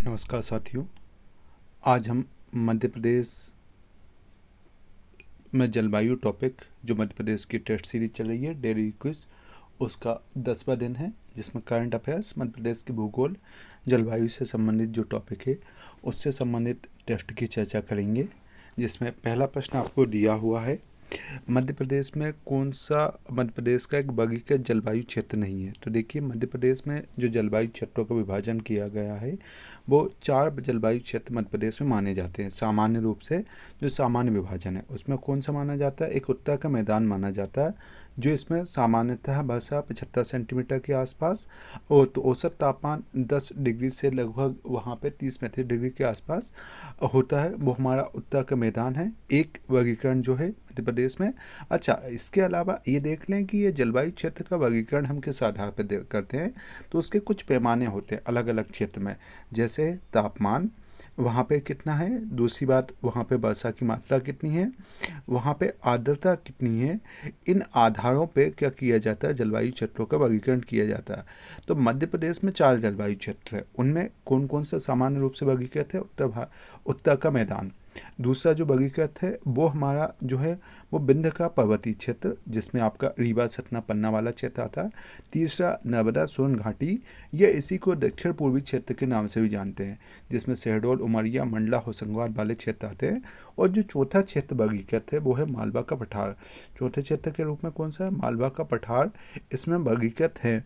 नमस्कार साथियों। आज हम मध्य प्रदेश में जलवायु टॉपिक जो मध्य प्रदेश की टेस्ट सीरीज चल रही है डेली क्विज, उसका 10वां दिन है, जिसमें करंट अफेयर्स, मध्य प्रदेश की भूगोल, जलवायु से संबंधित जो टॉपिक है उससे संबंधित टेस्ट की चर्चा करेंगे। जिसमें पहला प्रश्न आपको दिया हुआ है, मध्य प्रदेश में कौन सा मध्य प्रदेश का एक वर्गीकृत जलवायु क्षेत्र नहीं है। तो देखिए, मध्य प्रदेश में जो जलवायु क्षेत्रों का विभाजन किया गया है वो 4 जलवायु क्षेत्र मध्य प्रदेश में माने जाते हैं। सामान्य रूप से जो सामान्य विभाजन है उसमें कौन सा माना जाता है, एक उत्तर का मैदान माना जाता है, जो इसमें सामान्यतः वर्षा 75 सेंटीमीटर के आसपास और तो औसत तापमान 10 डिग्री से लगभग वहाँ पे 30-35 डिग्री के आसपास होता है, वो हमारा उत्तर का मैदान है। एक वर्गीकरण जो है मध्य प्रदेश में। अच्छा, इसके अलावा ये देख लें कि ये जलवायु क्षेत्र का वर्गीकरण हम किस आधार पर करते हैं, तो उसके कुछ पैमाने होते हैं अलग अलग क्षेत्र में। जैसे तापमान वहाँ पे कितना है, दूसरी बात वहाँ पे वर्षा की मात्रा कितनी है, वहाँ पे आर्द्रता कितनी है, इन आधारों पे क्या किया जाता है, जलवायु क्षेत्रों का वर्गीकरण किया जाता है। तो मध्य प्रदेश में 4 जलवायु क्षेत्र है, उनमें कौन कौन सा सामान्य रूप से वर्गीकृत है, उत्तर का मैदान। दूसरा जो वर्गीकृत है वो हमारा जो है वो विंध्य का पर्वतीय क्षेत्र, जिसमें आपका रीवा, सतना, पन्ना वाला क्षेत्र आता है। तीसरा नर्मदा सोन घाटी, ये इसी को दक्षिण पूर्वी क्षेत्र के नाम से भी जानते हैं, जिसमें शहडोल, उमरिया, मंडला, होशंगाबाद वाले क्षेत्र आते हैं। और जो चौथा क्षेत्र वर्गीकृत है वो है मालवा का पठार। चौथे क्षेत्र के रूप में कौन सा है, मालवा का पठार इसमें वर्गीकृत है।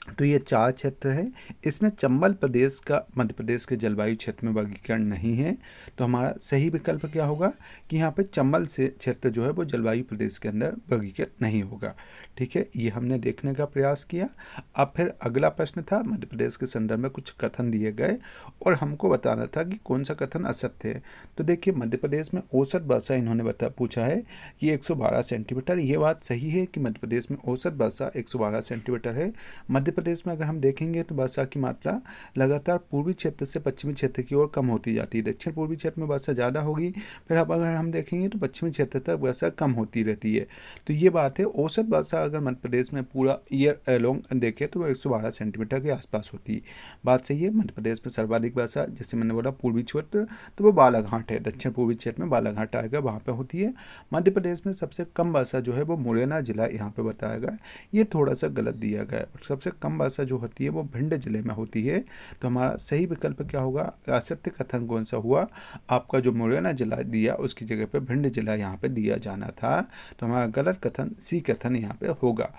तो ये 4 क्षेत्र हैं। इसमें चंबल प्रदेश का मध्य प्रदेश के जलवायु क्षेत्र में वर्गीकरण नहीं है। तो हमारा सही विकल्प क्या होगा कि यहाँ पे चंबल से क्षेत्र जो है वो जलवायु प्रदेश के अंदर वर्गीकृत नहीं होगा। ठीक है, ये हमने देखने का प्रयास किया। अब फिर अगला प्रश्न था, मध्य प्रदेश के संदर्भ में कुछ कथन दिए गए और हमको बताना था कि कौन सा कथन असत्य है। तो देखिए, मध्य प्रदेश में औसत वर्षा इन्होंने पूछा है कि 112 सेंटीमीटर। ये बात सही है कि मध्य प्रदेश में औसत वर्षा 112 सेंटीमीटर है। मध्य प्रदेश में अगर हम देखेंगे तो वर्षा की मात्रा लगातार पूर्वी क्षेत्र से पश्चिमी क्षेत्र की ओर कम होती जाती है। दक्षिण पूर्वी क्षेत्र में वर्षा ज़्यादा होगी, फिर अब अगर हम देखेंगे तो पश्चिमी क्षेत्र तक वर्षा कम होती रहती है। तो ये बात है। औसत वर्षा अगर मध्य प्रदेश में पूरा ईयर अलोंग देखें तो वो 112 सेंटीमीटर के आसपास होती है। बात सही है। मध्य प्रदेश में सर्वाधिक वर्षा, जैसे मैंने बोला, पूर्वी क्षेत्र तो वो बालाघाट है, दक्षिण पूर्वी क्षेत्र में बालाघाट आएगा, वहाँ पर होती है। मध्य प्रदेश में सबसे कम वर्षा जो है वो मुरैना जिला यहाँ पे बताया गया है। ये थोड़ा सा गलत दिया गया है। सबसे कम वर्षा जो होती है वो भिंड जिले में होती है। तो हमारा सही विकल्प क्या होगा, असत्य कथन कौन सा हुआ, आपका जो मुरैना जिला दिया उसकी जगह पे भिंड जिला यहाँ पे दिया जाना था। तो हमारा गलत कथन सी कथन यहाँ पे होगा।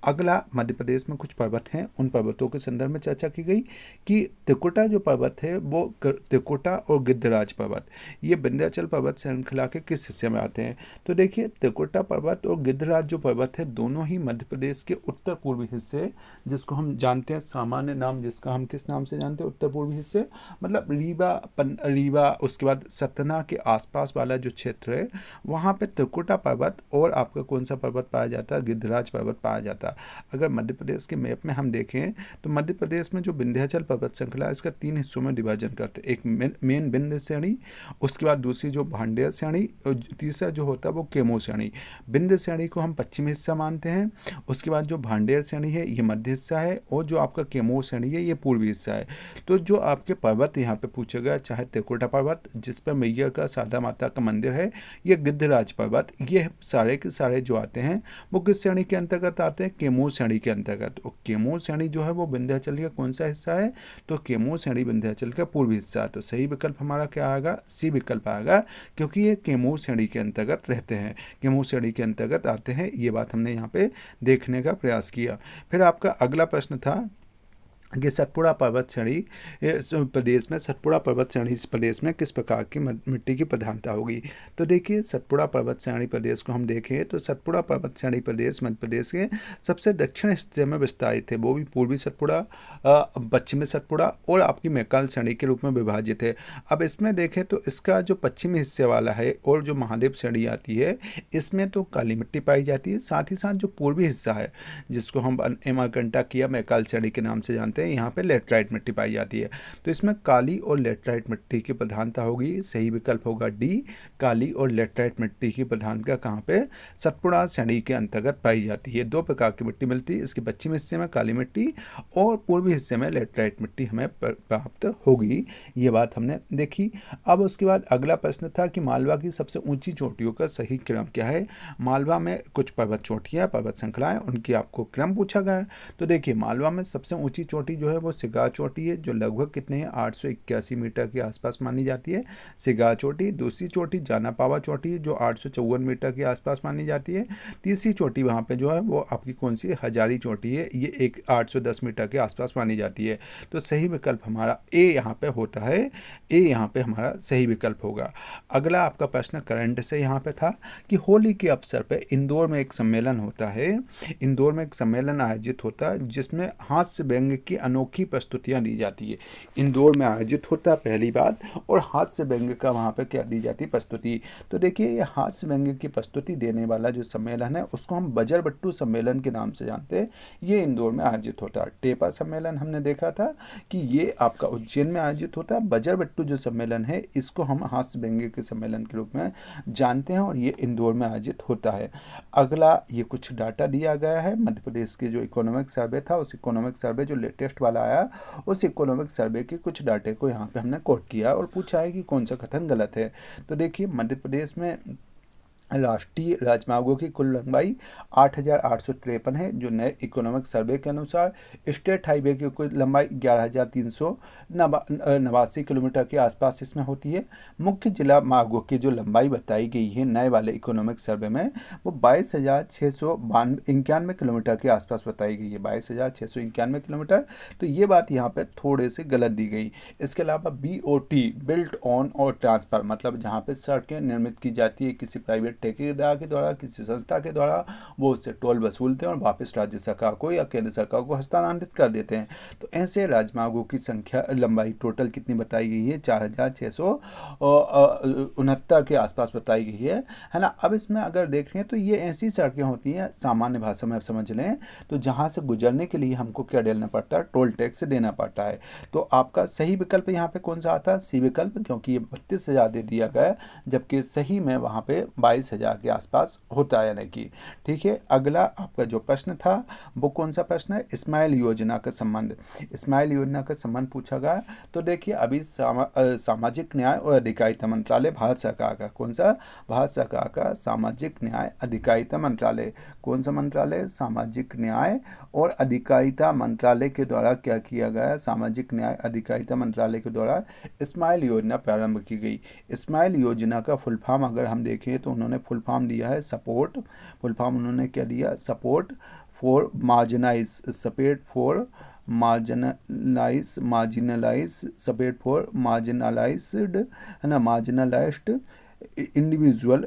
अगला, मध्य प्रदेश में कुछ पर्वत हैं, उन पर्वतों के संदर्भ में चर्चा की गई कि त्रिकुटा जो पर्वत है वो त्रिकुटा और गिद्धराज पर्वत, ये विंध्याचल पर्वत श्रृंखला के किस हिस्से में आते हैं। तो देखिए, त्रिकुटा पर्वत और गिद्धराज जो पर्वत है दोनों ही मध्य प्रदेश के उत्तर पूर्वी हिस्से, जिसको हम जानते हैं सामान्य नाम, जिसका हम किस नाम से जानते हैं, उत्तर पूर्वी हिस्से, मतलब रीवा उसके बाद सतना के आसपास वाला जो क्षेत्र है वहाँ पे त्रिकुटा पर्वत और आपका कौन सा पर्वत पाया जाता है, गिद्धराज पर्वत पाया जाता है। अगर मध्य प्रदेश के मैप में हम देखें तो मध्य प्रदेश में जो विंध्याचल पर्वत श्रृंखला है इसका 3 हिस्सों में विभाजन करते हैं। एक मेन विंध्य श्रेणी, उसके बाद दूसरी जो भांडेर श्रेणी, और तीसरा जो होता है वो केमो श्रेणी। विंध्य श्रेणी को हम पश्चिमी हिस्सा मानते हैं, उसके बाद जो भांडेर श्रेणी है ये मध्य हिस्सा है, और जो आपका केमो श्रेणी है ये पूर्वी हिस्सा है। तो जो आपके पर्वत यहाँ पे पूछे गए, चाहे त्रिकुटा पर्वत जिस पर मैया का सादा माता का मंदिर है, ये गिद्धराज पर्वत, ये सारे के सारे जो आते हैं वो किस श्रेणी के अंतर्गत आते हैं, केमो श्रेणी के अंतर्गत। और केमो श्रेणी जो है वो विंध्याचल का कौन सा हिस्सा है, तो केमो श्रेणी विंध्याचल का पूर्वी हिस्सा है। तो सही विकल्प हमारा क्या आएगा, सी विकल्प आएगा, क्योंकि ये केमो श्रेणी के अंतर्गत रहते हैं, केमो श्रेणी के अंतर्गत आते हैं। ये बात हमने यहाँ पे देखने का प्रयास किया। फिर आपका अगला प्रश्न था कि सतपुड़ा पर्वत श्रेणी प्रदेश में, सतपुड़ा पर्वत श्रेणी इस प्रदेश में किस प्रकार की मिट्टी की प्रधानता होगी। तो देखिए, सतपुड़ा पर्वत श्रेणी प्रदेश को हम देखें तो सतपुड़ा पर्वत श्रेणी प्रदेश मध्य प्रदेश के सबसे दक्षिण हिस्से में विस्तारित है, वो भी पूर्वी सतपुड़ा, पश्चिमी सतपुड़ा और आपकी मैकाल श्रेणी के रूप में विभाजित है। अब इसमें देखें तो इसका जो पश्चिमी हिस्से वाला है और जो महादेव श्रेणी आती है इसमें तो काली मिट्टी पाई जाती है। साथ ही साथ जो पूर्वी हिस्सा है जिसको हम अमरकंटक या मैकाल श्रेणी के नाम से जानते हैं, हैं, यहाँ पे लेटराइट मिट्टी पाई जाती है। तो इसमें काली और लेटराइट मिट्टी की प्रधानता होगी, सही विकल्प होगा डी। काली और लेटराइट मिट्टी की प्रधानता कहाँ पे? सतपुड़ा श्रेणी के अंतर्गत पाई जाती है। दो प्रकार की मिट्टी मिलती है, इसके पश्चिमी हिस्से में काली मिट्टी और पूर्वी हिस्से में लेटराइट मिट्टी हमें प्राप्त होगी। ये बात हमने देखी। अब उसके बाद अगला प्रश्न था कि मालवा की सबसे ऊंची चोटियों का सही क्रम क्या है। मालवा में कुछ पर्वत चोटियाँ, पर्वत श्रृंखलाएं, उनकी आपको क्रम पूछा गया है। तो देखिए, मालवा में सबसे ऊंची चोटी जो है वो सिगार चोटी है, जो लगभग कितने हैं 881 मीटर के आसपास मानी जाती है, सिगार चोटी। दूसरी चोटी जानापावा चोटी है, जो 854 मीटर के आसपास मानी जाती है। तीसरी चोटी वहाँ पे जो है वो आपकी कौन सी? हजारी चोटी है, ये 810 मीटर के आसपास मानी जाती है। तो सही विकल्प हमारा ए यहाँ पे होता है, ए यहाँ पे हमारा सही विकल्प होगा। अगला आपका प्रश्न करंट से यहाँ पे था कि होली के अवसर पे इंदौर में एक सम्मेलन होता है, इंदौर में एक सम्मेलन आयोजित होता है जिसमें हास्य व्यंग्य की अनोखी प्रस्तुतियाँ दी जाती है। इंदौर में आयोजित होता है पहली बात, और हास्य व्यंग्य का वहाँ पे क्या दी जाती है? प्रस्तुति। तो देखिए, ये हास्य व्यंग्य की प्रस्तुति देने वाला जो सम्मेलन है उसको हम बजरबट्टू सम्मेलन के नाम से जानते हैं। ये इंदौर में आयोजित होता है। टेपा सम्मेलन हमने देखा था कि ये आपका उज्जैन में आयोजित होता है। बजरबट्टू जो सम्मेलन है इसको हम हास्य व्यंग्य के सम्मेलन के रूप में जानते हैं, और ये इंदौर में आयोजित होता है। अगला ये कुछ डाटा दिया गया है मध्य प्रदेश के जो इकोनॉमिक सर्वे था, उस इकोनॉमिक सर्वे जो लेटेस्ट वाला आया, उस इकोनॉमिक सर्वे के कुछ डाटे को यहाँ पे हमने कोट किया और पूछा है कि कौन सा कथन गलत है। तो देखिए, मध्य प्रदेश में राष्ट्रीय राजमार्गों की कुल लंबाई 8,853 है, जो नए इकोनॉमिक सर्वे के अनुसार। स्टेट हाईवे की कुल लंबाई 11,389 किलोमीटर के आसपास इसमें होती है। मुख्य जिला मार्गों की जो लंबाई बताई गई है नए वाले इकोनॉमिक सर्वे में, वो 22,691 किलोमीटर के आसपास बताई गई है, 22,691 किलोमीटर। तो ये बात यहाँ पर थोड़े से गलत दी गई। इसके अलावा BOT, बिल्ट ऑन और ट्रांसफर, मतलब जहाँ पे सड़कें निर्मित की जाती है किसी प्राइवेट ठेकेदार के द्वारा, किसी संस्था के द्वारा, वो उससे टोल वसूलते हैं और वापस राज्य सरकार को या केंद्र सरकार को हस्तांतरित कर देते हैं। तो ऐसे राजमार्गों की संख्या, लंबाई टोटल कितनी बताई गई है? 4,669 के आसपास बताई गई है ना। अब इसमें अगर देखें तो ये ऐसी सड़कें होती हैं, सामान्य भाषा में आप समझ लें तो जहाँ से गुजरने के लिए हमको क्या देना पड़ता है? टोल टैक्स देना पड़ता है। तो आपका सही विकल्प यहाँ पे कौन सा आता है? सी विकल्प, क्योंकि ये 32,000 दे दिया गया, जबकि सही में वहाँ पे 22,000 के आसपास होता है, यानी कि ठीक है। अगला आपका जो प्रश्न था वो कौन सा प्रश्न है? स्माइल योजना का संबंध, स्माइल योजना का संबंध पूछा गया। तो देखिए, अभी सामाजिक न्याय और अधिकारिता मंत्रालय भारत सरकार का, कौन सा? भारत सरकार का सामाजिक न्याय अधिकारिता मंत्रालय। कौन सा मंत्रालय? सामाजिक न्याय और अधिकारिता मंत्रालय के द्वारा क्या किया गया? सामाजिक न्याय अधिकारिता मंत्रालय के द्वारा स्माइल योजना प्रारंभ की गई। स्माइल योजना का फुल फॉर्म अगर हम देखें तो उन्होंने फुल फॉर्म दिया है सपोर्ट, फुल फॉर्म उन्होंने क्या दिया? Support for marginalize, support for marginalize, support for marginalized, है ना, मार्जिनलाइज्ड इंडिविजुअल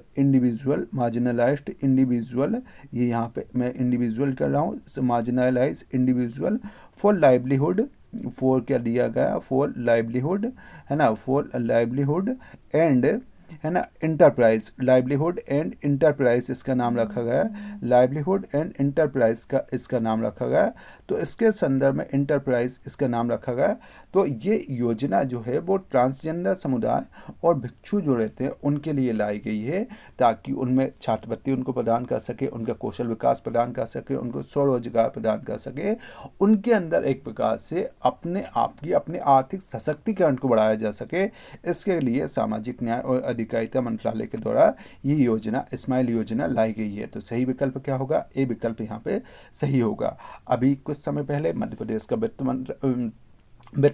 मार्जिनलाइज्ड इंडिविजुअल, ये यहाँ पे मैं इंडिविजुअल कर रहा हूँ, marginalize individual for livelihood, for क्या दिया गया? फॉर लाइवलीहुड, है ना, फॉर लाइवलीहुड एंड, है ना, इंटरप्राइज, लाइवलीहुड एंड इंटरप्राइज इसका नाम रखा गया, लाइवलीहुड एंड इंटरप्राइज का इसका नाम रखा गया। तो इसके संदर्भ में इंटरप्राइज इसका नाम रखा गया। तो ये योजना जो है वो ट्रांसजेंडर समुदाय और भिक्षु जो रहते हैं उनके लिए लाई गई है, ताकि उनमें छात्रवृत्ति उनको प्रदान कर सके, उनका कौशल विकास प्रदान कर सके, उनको स्वरोजगार प्रदान कर सके, उनके अंदर एक प्रकार से अपने आप की अपने आर्थिक सशक्तिकरण को बढ़ाया जा सके। इसके लिए सामाजिक न्याय और अधिकारिता मंत्रालय के द्वारा ये योजना, स्माइल योजना लाई गई है। तो सही विकल्प क्या होगा? ए विकल्प यहाँ पे सही होगा। अभी कुछ समय पहले मध्य प्रदेश का वित्त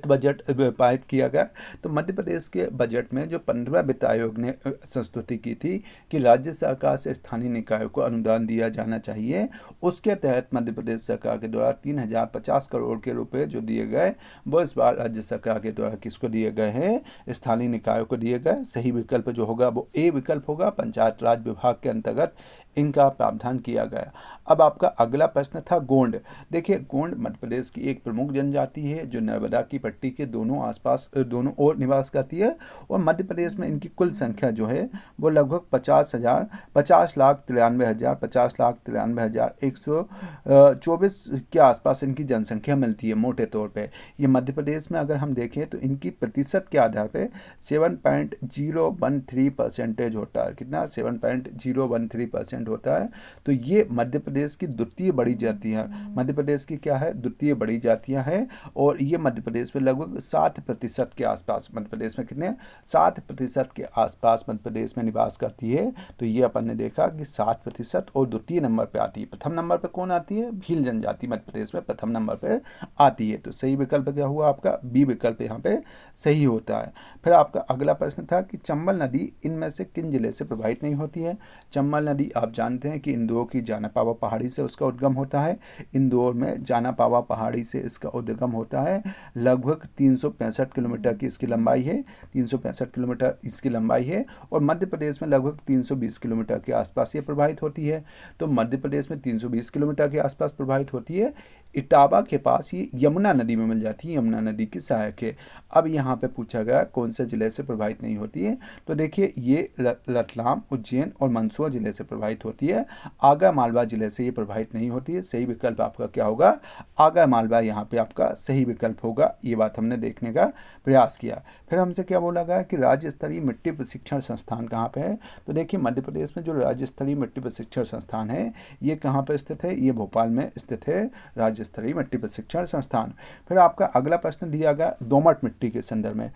बजट पारित किया गया। तो मध्य प्रदेश के बजट में जो 15वां वित्त आयोग ने संस्तुति की थी कि राज्य सरकार से स्थानीय निकायों को अनुदान दिया जाना चाहिए, उसके तहत मध्य प्रदेश सरकार के द्वारा 3,050 करोड़ के रुपए जो दिए गए वो इस बार राज्य सरकार के द्वारा किसको दिए गए हैं? स्थानीय निकायों को दिए गए। सही विकल्प जो होगा वो ए विकल्प होगा, पंचायत राज विभाग के अंतर्गत इनका प्रावधान किया गया। अब आपका अगला प्रश्न था गोंड। देखिए, गोंड मध्य प्रदेश की एक प्रमुख जनजाति है जो नर्मदा की पट्टी के दोनों आसपास दोनों ओर निवास करती है। और मध्य प्रदेश में इनकी कुल संख्या जो है वो लगभग 50,93,124 के आसपास इनकी जनसंख्या मिलती है मोटे तौर पे। ये मध्य प्रदेश में अगर हम देखें तो इनकी प्रतिशत के आधार पे 7.013% होता है। कितना? 7.013% होता है। तो ये मध्य प्रदेश की द्वितीय बड़ी जातियाँ, मध्य प्रदेश की क्या है? द्वितीय बड़ी जातियाँ हैं। और ये मध्य प्रदेश में लगभग 7% के आसपास, मध्य प्रदेश में कितने? 7% के आसपास मध्य प्रदेश में निवास करती है। तो ये अपन ने देखा कि 7% और द्वितीय नंबर पे आती है। प्रथम नंबर पे कौन आती है? भील जनजाति मध्य प्रदेश में प्रथम नंबर पे आती है। तो सही विकल्प क्या हुआ आपका? बी विकल्प यहाँ पे सही होता है। फिर आपका अगला प्रश्न था कि चंबल नदी इनमें से किन जिले से प्रभावित नहीं होती है? चंबल नदी आप जानते हैं कि इंदौर की जानापावा पहाड़ी से उसका उद्गम होता है। इंदौर में जानापावा पहाड़ी से इसका उद्गम होता है। लगभग 365 किलोमीटर की इसकी लंबाई है, 365 किलोमीटर इसकी लंबाई है। और मध्य प्रदेश में लगभग 320 किलोमीटर के आसपास ये प्रभावित होती है। तो मध्य प्रदेश में 320 किलोमीटर के आसपास प्रभावित होती है। इटावा के पास ये यमुना नदी में मिल जाती है, यमुना नदी की सहायक है। अब यहाँ पे पूछा गया कौन से जिले से प्रभावित नहीं होती है? तो देखिए ये रतलाम, उज्जैन और मंदसौर जिले से प्रभावित होती है। आगर मालवा जिले से ये प्रभावित नहीं होती है। सही विकल्प आपका क्या होगा? आगर मालवा यहाँ पे आपका सही विकल्प होगा। ये बात हमने देखने का प्रयास किया। फिर हमसे क्या बोला गया कि राज्य स्तरीय मिट्टी प्रशिक्षण संस्थान कहाँ पे है? तो देखिए मध्य प्रदेश में जो राज्य स्तरीय मिट्टी प्रशिक्षण संस्थान है ये कहाँ पर स्थित है? ये भोपाल में स्थित है, राज्य स्तरीय मिट्टी प्रशिक्षण संस्थान। फिर आपका अगला प्रश्न दिया गया दोमट मिट्टी के संदर्भ में।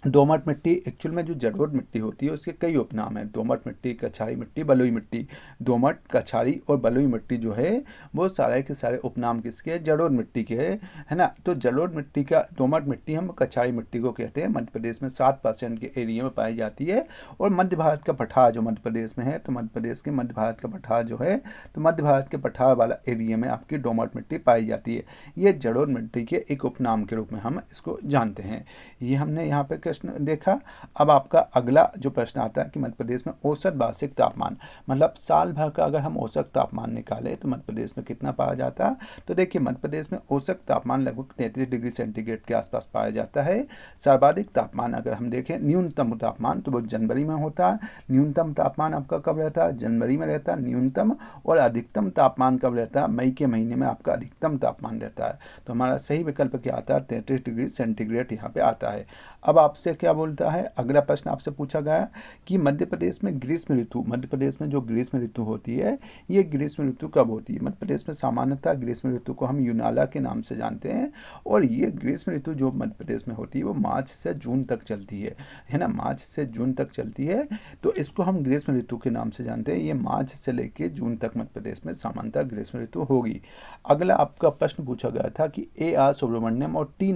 दोमट मिट्टी एक्चुअल में जो जलोढ़ मिट्टी होती है उसके कई उपनाम हैं। दोमट मिट्टी, कछारी मिट्टी, बलुई मिट्टी। दोमट, कछारी और बलुई मिट्टी जो है वो सारे के सारे उपनाम किसके हैं? जलोढ़ मिट्टी के है ना। तो जलोढ़ मिट्टी का, दोमट मिट्टी हम कछारी मिट्टी को कहते हैं। मध्य प्रदेश में 7% के एरिया में पाई जाती है। और मध्य भारत का पठार जो मध्य प्रदेश में है, तो मध्य प्रदेश के मध्य भारत का पठार जो है, तो मध्य भारत के पठार वाला एरिया में आपकी दोमट मिट्टी पाई जाती है। ये जलोढ़ मिट्टी के एक उपनाम के रूप में हम इसको जानते हैं। ये हमने यहाँ पे प्रश्न देखा। अब आपका अगला जो प्रश्न आता है कि मध्य प्रदेश में औसत वार्षिक तापमान, मतलब साल भर का अगर हम औसत तापमान निकालें तो मध्य प्रदेश में कितना पाया जाता है? तो देखिए मध्य प्रदेश में औसत तापमान लगभग 33 डिग्री सेंटीग्रेड के आसपास पाया जाता है। सर्वाधिक तापमान अगर हम देखें, न्यूनतम तापमान, तो वो जनवरी में होता है। न्यूनतम तापमान आपका कब रहता है? जनवरी में रहता है न्यूनतम। और अधिकतम तापमान कब रहता है? मई के महीने में आपका अधिकतम तापमान रहता है। तो हमारा सही विकल्प क्या आता है? 33 डिग्री सेंटीग्रेड यहाँ पे आता है। अब आपसे क्या बोलता है? अगला प्रश्न आपसे पूछा गया कि मध्य प्रदेश में ग्रीष्म ऋतु, मध्य प्रदेश में जो ग्रीष्म ऋतु होती है ये ग्रीष्म ऋतु कब होती है? मध्य प्रदेश में सामान्यतः ग्रीष्म ऋतु को हम यूनाला के नाम से जानते हैं। और ये ग्रीष्म ऋतु जो मध्य प्रदेश में होती है वो मार्च से जून तक चलती है ना, मार्च से जून तक चलती है। तो इसको हम ग्रीष्म ऋतु के नाम से जानते हैं। ये मार्च से लेकर जून तक मध्य प्रदेश में सामान्यतः ग्रीष्म ऋतु होगी। अगला आपका प्रश्न पूछा गया था कि A.R. सुब्रमण्यम और टी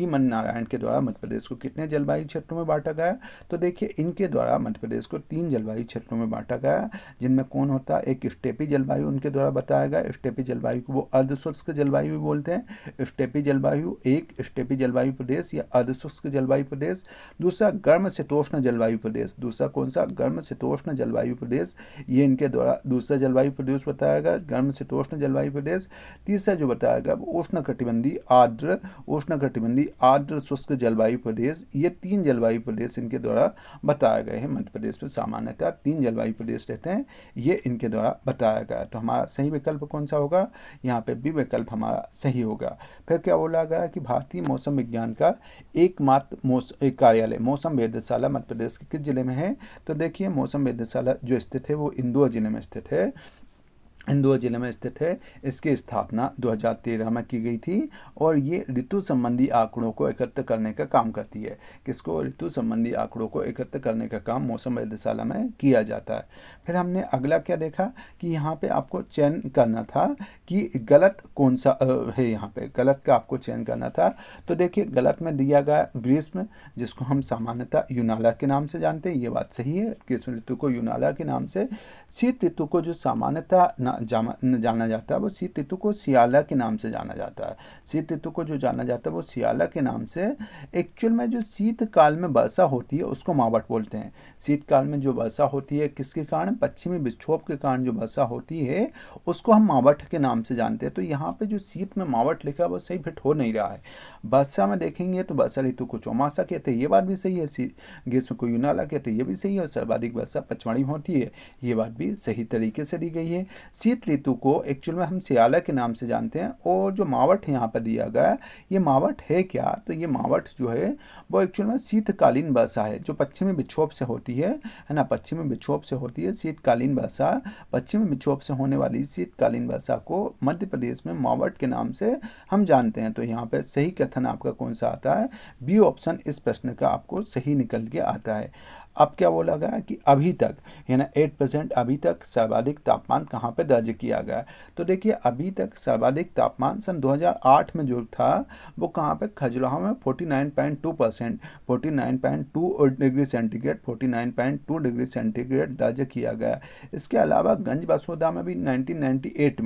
मन नारायण के द्वारा मध्य प्रदेश को कितने जलवायु क्षेत्रों में बांटा गया? तो देखिए इनके द्वारा मध्य प्रदेश को 3 जलवायु क्षेत्रों में बांटा गया, जिनमें कौन होता है? एक स्टेपी जलवायु उनके द्वारा बताया गया। स्टेपी जलवायु को वो अर्धशुष्क जलवायु भी बोलते हैं। स्टेपी जलवायु, एक स्टेपी जलवायु प्रदेश या अर्धशुष्क जलवायु प्रदेश। दूसरा गर्म शीतोष्ण जलवायु प्रदेश। दूसरा कौन सा? गर्म शीतोष्ण जलवायु प्रदेश। ये इनके द्वारा दूसरा जलवायु प्रदेश बताया गया, गर्म शीतोष्ण जलवायु प्रदेश। तीसरा जो बताया गया वो उष्णकटिबंधीय आर्द्र शुष्क जलवायु प्रदेश। ये 3 जलवायु प्रदेश इनके द्वारा बताए गए हैं। मध्य प्रदेश में सामान्यतः 3 जलवायु प्रदेश रहते हैं, ये इनके द्वारा बताया गया। तो हमारा सही विकल्प कौन सा होगा? यहाँ पे बी विकल्प हमारा सही होगा। फिर क्या बोला गया कि भारतीय मौसम विज्ञान का एकमात्र कार्यालय मौसम वेधशाला मध्य प्रदेश के किस जिले में है? तो देखिए मौसम वेधशाला जो स्थित है वो इंदौर जिले में स्थित है। इंदौर जिले में स्थित है। इसकी स्थापना 2013 में की गई थी। और ये ऋतु संबंधी आंकड़ों को एकत्र करने का काम करती है। किसको? ऋतु संबंधी आंकड़ों को एकत्र करने का काम मौसम वेधशाला में किया जाता है। फिर हमने अगला क्या देखा कि यहाँ पे आपको चयन करना था कि गलत कौन सा है। यहाँ पे गलत का आपको चयन करना था। तो देखिए गलत में दिया गया ग्रीष्म, जिसको हम सामान्यतः यूनाला के नाम से जानते हैं, ये बात सही है। ग्रीष्म ऋतु को यूनाला के नाम से। शीत ऋतु को जो सामान्यतः जाना जाता है वो शीत ऋतु को सियाला के नाम से जाना जाता है। शीत ऋतु को जो जाना जाता है वो सियाला के नाम से। एक्चुअल में जो शीतकाल में वर्षा होती है उसको मावठ बोलते हैं। शीतकाल में जो वर्षा होती है किसके कारण, पश्चिमी विक्षोभ के कारण जो वर्षा होती है उसको हम मावठ के नाम से जानते हैं। तो यहाँ पे जो शीत में मावठ लिखा है वो सही फिट हो नहीं रहा है। वर्षा में देखेंगे तो वर्षा ऋतु को चौमासा कहते हैं, ये बात भी सही है। ग्रीष्म को यूनाला कहते हैं, ये भी सही है। और सर्वाधिक वर्षा पचमढ़ी में होती है, ये बात भी सही तरीके से दी गई है। शीत ऋतु को एक्चुअल में हम सियाला के नाम से जानते हैं। और जो मावठ यहाँ पर दिया गया है, ये मावठ है क्या, तो ये मावठ जो है वो एक्चुअल में शीतकालीन वर्षा है जो पश्चिमी विक्षोभ से होती है ना, पश्चिमी विक्षोभ से होती है शीतकालीन वर्षा। पश्चिमी विक्षोभ से होने वाली शीतकालीन वर्षा को मध्य प्रदेश में मावठ के नाम से हम जानते हैं। तो यहाँ पे सही कथन आपका कौन सा आता है, बी ऑप्शन इस प्रश्न का आपको सही निकल के आता है। अब क्या बोला गया कि अभी तक यानी 8% अभी तक सर्वाधिक तापमान कहाँ पे दर्ज किया गया। तो देखिए अभी तक सर्वाधिक तापमान सन 2008 में जो था वो कहाँ पे, खजुराहो में 49.2%, 49.2 डिग्री सेंटीग्रेड, 49.2 डिग्री सेंटीग्रेड दर्ज किया गया। इसके अलावा गंज बसोदा में भी 1995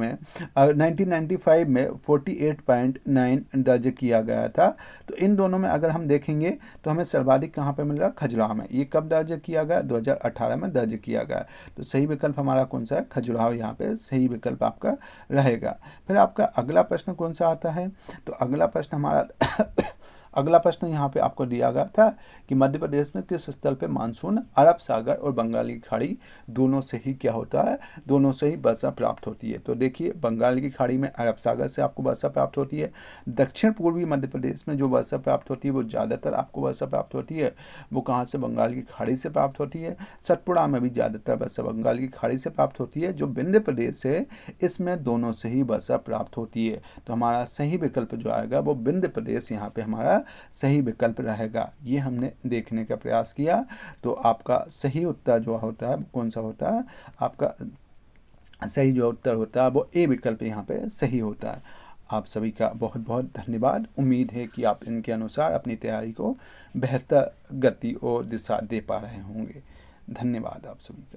में 48.9 दर्ज किया गया था। तो इन दोनों में अगर हम देखेंगे तो हमें सर्वाधिक कहाँ पे मिल रहा है, खजुराहो में। ये कब दर्ज किया गया, 2018 में दर्ज किया गया। तो सही विकल्प हमारा कौन सा है, खजुराहो यहाँ पे सही विकल्प आपका रहेगा। फिर आपका अगला प्रश्न कौन सा आता है, तो अगला प्रश्न हमारा अगला प्रश्न यहाँ पे आपको दिया गया था कि मध्य प्रदेश में किस स्थल पे मानसून अरब सागर और बंगाल की खाड़ी दोनों से ही क्या होता है, दोनों से ही वर्षा प्राप्त होती है। तो देखिए बंगाल की खाड़ी में अरब सागर से आपको वर्षा प्राप्त होती है। दक्षिण पूर्वी मध्य प्रदेश में जो वर्षा प्राप्त होती है वो ज़्यादातर आपको वर्षा प्राप्त होती है, वो कहाँ से, बंगाल की खाड़ी से प्राप्त होती है। सतपुड़ा में भी ज़्यादातर वर्षा बंगाल की खाड़ी से प्राप्त होती है। जो विंध्य प्रदेश है इसमें दोनों से ही वर्षा प्राप्त होती है। तो हमारा सही विकल्प जो आएगा वो विंध्य प्रदेश यहाँ पे हमारा सही विकल्प रहेगा। ये हमने देखने का प्रयास किया। तो आपका सही उत्तर जो होता है कौन सा होता है, आपका सही जो उत्तर होता है वो ए विकल्प यहाँ पे सही होता है। आप सभी का बहुत बहुत धन्यवाद। उम्मीद है कि आप इनके अनुसार अपनी तैयारी को बेहतर गति और दिशा दे पा रहे होंगे। धन्यवाद आप सभी का।